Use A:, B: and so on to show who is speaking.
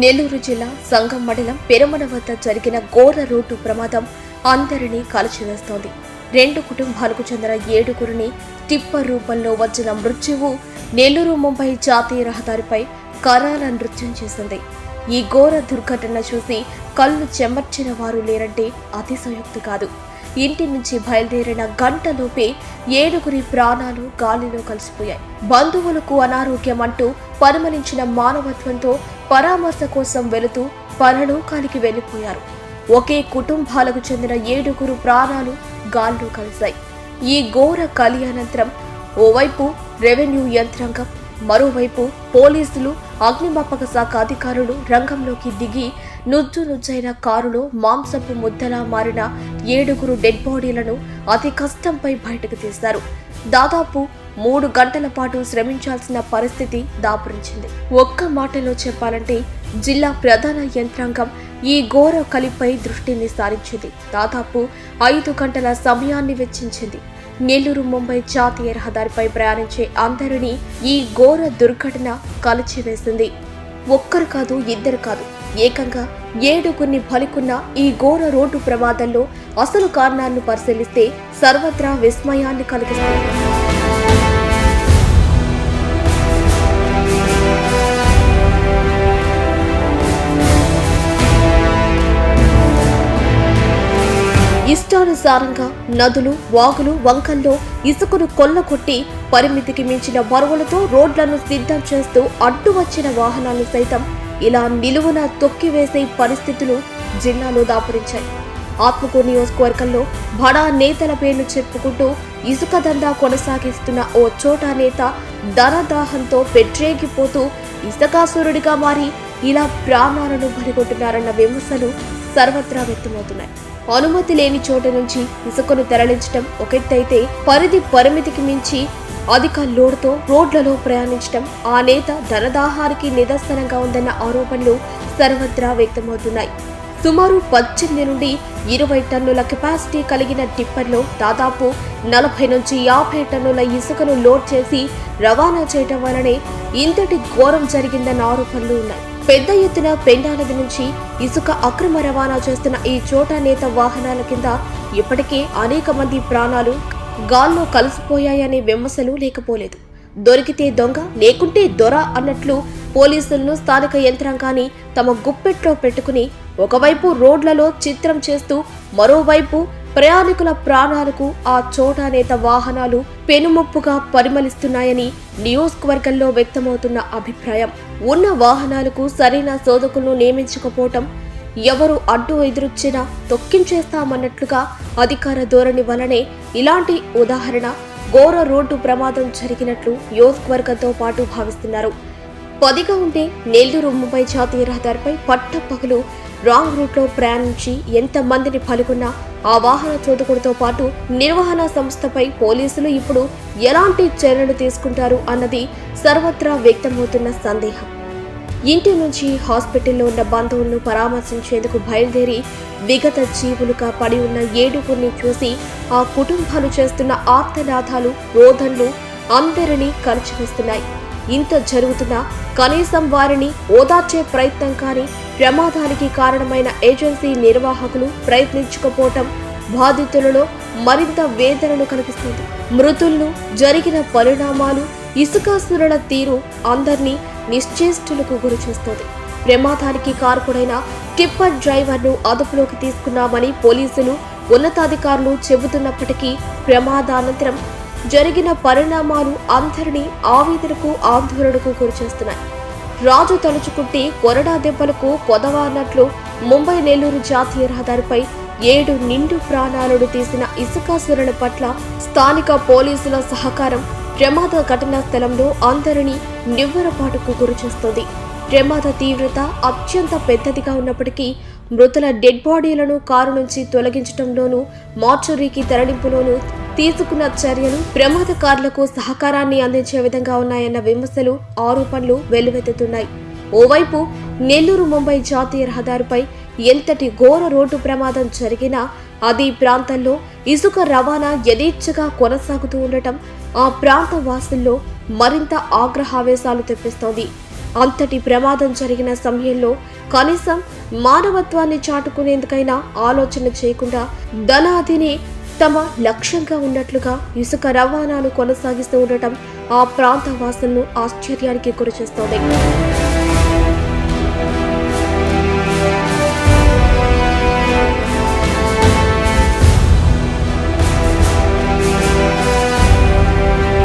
A: నెల్లూరు జిల్లా సంగం మండలం పెరమన వద్ద జరిగిన ఘోర రోడ్డు ప్రమాదం అందరినీ కలిచివేస్తోంది. 2 కుటుంబాలకు చెందిన 7గురిని టిప్పర్ రూపంలో వచ్చిన మృత్యువు నెల్లూరు ముంబై జాతీయ రహదారిపై కరాల నృత్యం చేసింది. ఈ ఘోర దుర్ఘటన చూసి కళ్ళు చెమర్చిన వారు లేరంటే అతిశయోక్తి కాదు. ఇంటి నుంచి బయలుదేరిన గంటలోపే 7గురి ప్రాణాలు గాలిలో కలిసిపోయాయి. బంధువులకు అనారోగ్యం అంటూ పరిమళించిన మానవత్వంతో పరామర్శ కోసం వెళుతూ పరలోకానికి వెళ్లిపోయారు. ఒకే కుటుంబాలకు చెందిన 7గురు ప్రాణాలు గాల్లో కలిశాయి. ఈ ఘోర కలి అనంతరం ఓవైపు రెవెన్యూ యంత్రాంగం, మరోవైపు పోలీసులు, అగ్నిమాపక శాఖ అధికారులు రంగంలోకి దిగి నుజ్జైన కారులో మాంసపు ముద్దలా మారిన 7గురు డెడ్ బాడీలను అతి కష్టంపై బయటకు తీశారు. దాదాపు 3 గంటల పాటు శ్రమించాల్సిన పరిస్థితి దాపురించింది. ఒక్క మాటలో చెప్పాలంటే జిల్లా ప్రధాన యంత్రాంగం ఈ ఘోర కలిపై దృష్టిని సారించింది. దాదాపు 5 గంటల సమయాన్ని వెచ్చించింది. నెల్లూరు ముంబై జాతీయ రహదారిపై ప్రయాణించే అందరినీ ఈ ఘోర దుర్ఘటన కలిచివేసింది. ఒక్కరు కాదు, ఇద్దరు కాదు, ఏకంగా 7గురిని బలికున్న ఈ ఘోర రోడ్డు ప్రమాదంలో అసలు కారణాలను పరిశీలిస్తే సర్వత్రా విస్మయాన్ని కలిగిస్తుంది. ఇష్టానుసారంగా నదులు, వాగులు, వంకల్లో ఇసుకను కొల్లగొట్టి పరిమితికి మించిన బరువులతో రోడ్లను సిద్ధం చేస్తూ అడ్డు వచ్చిన వాహనాలను సైతం ఇలా నిలువున తొక్కివేసే పరిస్థితులు జిల్లాలో దాపురించాయి. ఆత్మకూరు నియోజకవర్గంలో బడా నేతల పేర్లు చెప్పుకుంటూ ఇసుక దందా కొనసాగిస్తున్న ఓ చోటా నేత ధనదాహంతో పెట్రేగిపోతూ ఇసుకాసురుడిగా మారి ఇలా ప్రాణాలను బలిగొంటున్నారన్న విమర్శలు సర్వత్రా వ్యక్తమవుతున్నాయి. అనుమతి లేని చోట నుంచి ఇసుకను తరలించడం ఒకెత్తైతే పరిమితికి మించి అధిక లోడ్తో రోడ్లలో ప్రయాణించడం ఆ నేత ధనదాహానికి నిదర్శనంగా ఉందన్న ఆరోపణలు సర్వత్రా వ్యక్తమవుతున్నాయి. సుమారు 18 నుండి 20 టన్నుల కెపాసిటీ కలిగిన టిప్పర్లో దాదాపు 40 నుంచి 50 టన్నుల ఇసుకను లోడ్ చేసి రవాణా చేయడం వల్లనే ఇంతటి ఘోరం జరిగిందన్న ఆరోపణలు ఉన్నాయి. పెద్ద ఎత్తున పెండా నది నుంచి ఇసుక అక్రమ రవాణా చేస్తున్న ఈ చోటా నేత వాహనాల కింద ఇప్పటికే అనేక మంది ప్రాణాలు గాల్లో కలిసిపోయాయనే విమర్శలు లేకపోలేదు. దొరికితే దొంగ, లేకుంటే దొర అన్నట్లు పోలీసులను, స్థానిక యంత్రాంగాన్ని తమ గుప్పెట్లో పెట్టుకుని ఒకవైపు రోడ్లలో చిత్రం చేస్తూ మరోవైపు ప్రయాణికుల ప్రాణాలకు ఆ చోటా నేత వాహనాలు పెనుముప్పుగా పరిమళిస్తున్నాయని నియోజకవర్గంలో వ్యక్తమవుతున్న అభిప్రాయం. ఉన్న వాహనాలకు సరైన శోధకులను నియమించకపోవటం, ఎవరు అడ్డు ఎదురొచ్చినా తొక్కించేస్తామన్నట్లుగా అధికార ధోరణి వలనే ఇలాంటి ఉదాహరణ ఘోర రోడ్డు ప్రమాదం జరిగినట్లు నియోజకవర్గంతో పాటు భావిస్తున్నారు. 10గా ఉంటే నెల్లూరు ముంబై జాతీయ రహదారిపై పట్టపగలు రాంగ్ రూట్లో ప్రయాణించి ఎంత మందిని పలుకున్నా ఆ వాహన చోదకుడితో పాటు నిర్వహణ సంస్థపై పోలీసులు ఇప్పుడు ఎలాంటి చర్యలు తీసుకుంటారు అన్నది సర్వత్రా వ్యక్తమవుతున్న సందేహం. ఇంటి నుంచి హాస్పిటల్లో ఉన్న బంధువులను పరామర్శించేందుకు బయలుదేరి విగత జీవులుగా పడి ఉన్న 7గురిని చూసి ఆ కుటుంబాలు చేస్తున్న ఆర్తనాదాలు, రోదనలు అందరినీ కలిచివేస్తున్నాయి. ఇంత జరుగుతున్నా కనీసం వారిని ఓదార్చే ప్రయత్నం కానీ ప్రమాదానికి కారణమైన ఏజెన్సీ నిర్వాహకులు ప్రయత్నించకపోవటం బాధితులలో మరింత వేదనను కలిగిస్తుంది. మృతులను, జరిగిన పరిణామాలు, ఇసుకాసురుల తీరు అందరినీ నిశ్చేష్టులకు గురి చేస్తోంది. ప్రమాదానికి కారకుడైన టిప్పర్ డ్రైవర్ను అదుపులోకి తీసుకున్నామని పోలీసులు, ఉన్నతాధికారులు చెబుతున్నప్పటికీ ప్రమాదానంతరం జరిగిన పరిణామాలు అందరినీ ఆవేదనకు, ఆందోళనకు గురిచేస్తున్నాయి. రాజు తలుచుకుంటే కొరడా దెబ్బలకు కొదవ అన్నట్లు ముంబై నెల్లూరు జాతీయ రహదారిపై 7 నిండు ప్రాణాలను తీసిన ఇసుకాసురుల పట్ల స్థానిక పోలీసుల సహకారం ప్రమాద ఘటనా స్థలంలో అందరినీ నివ్వెరపాటుకు గురిచేస్తోంది. ప్రమాద తీవ్రత అత్యంత పెద్దదిగా ఉన్నప్పటికీ మృతుల డెడ్ బాడీలను కారు నుంచి తొలగించడంలోనూ, మార్చురీకి తరలింపులోనూ తీసుకున్న చర్యలు ప్రమాదకారులకు సహకారాన్ని అందించే విధంగా ఉన్నాయన్న విమర్శలు, ఆరోపణలు వెల్లువెత్తుతున్నాయి. ఓవైపు నెల్లూరు ముంబై జాతీయ రహదారిపై ఎంతటి ఘోర రోడ్డు ప్రమాదం జరిగినా అదే ప్రాంతంలో ఇసుక రవాణా యథేచ్ఛగా కొనసాగుతూ ఉండటం ఆ ప్రాంత వాసుల్లో మరింత ఆగ్రహావేశాలు తెప్పిస్తోంది. అంతటి ప్రమాదం జరిగిన సమయంలో కనీసం మానవత్వాన్ని చాటుకునేందుకైనా ఆలోచన చేయకుండా ధనాదిని తమ లక్ష్యంగా ఉన్నట్లుగా ఇసుక రవాణాను కొనసాగిస్తూ ఉండటం ఆ ప్రాంత వాసులను ఆశ్చర్యానికి గురిచేస్తోంది.